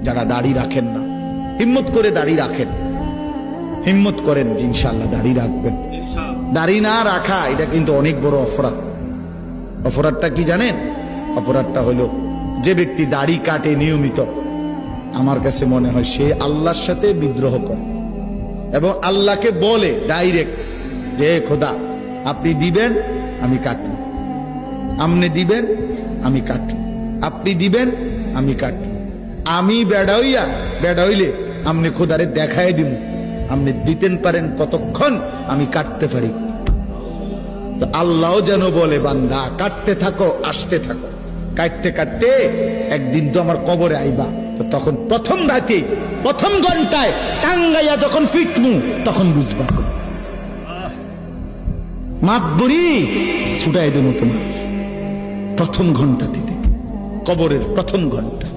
যারা দাড়ি রাখেন না, হিম্মত করে দাড়ি রাখেন, হিম্মত করেন যে ইনশাআল্লাহ দাড়ি রাখবেন। দাড়ি না রাখা এটা কিন্তু অনেক বড় অপরাধ। অপরাধটা কি জানেন? অপরাধটা হলো যে ব্যক্তি দাড়ি কাটে নিয়মিত, আমার কাছে মনে হয় সে আল্লাহর সাথে বিদ্রোহ করে এবং আল্লাহকে বলে ডাইরেক্ট যে খোদা আপনি দিবেন আমি কাটি, আপনি দিবেন আমি কাটি, আপনি দিবেন আমি কাটি, আমি বেড়া হইলে আপনি খোদারে দেখাই দিব, আপনি দিতেন পারেন কতক্ষণ, আমি কাটতে পারি। তো আল্লাহ যেন বলে বান্দা কাটতে থাকো, আসতে থাকো, কাটতে কাটতে একদিন তো আমার কবরে আইবা, তো তখন প্রথম রাতে প্রথম ঘন্টায় টাঙ্গাইয়া যখন ফিটমু তখন বুঝবা মাতবরি ছুটাই দেবো তোমার প্রথম ঘন্টা দিতে, কবরের প্রথম ঘন্টা।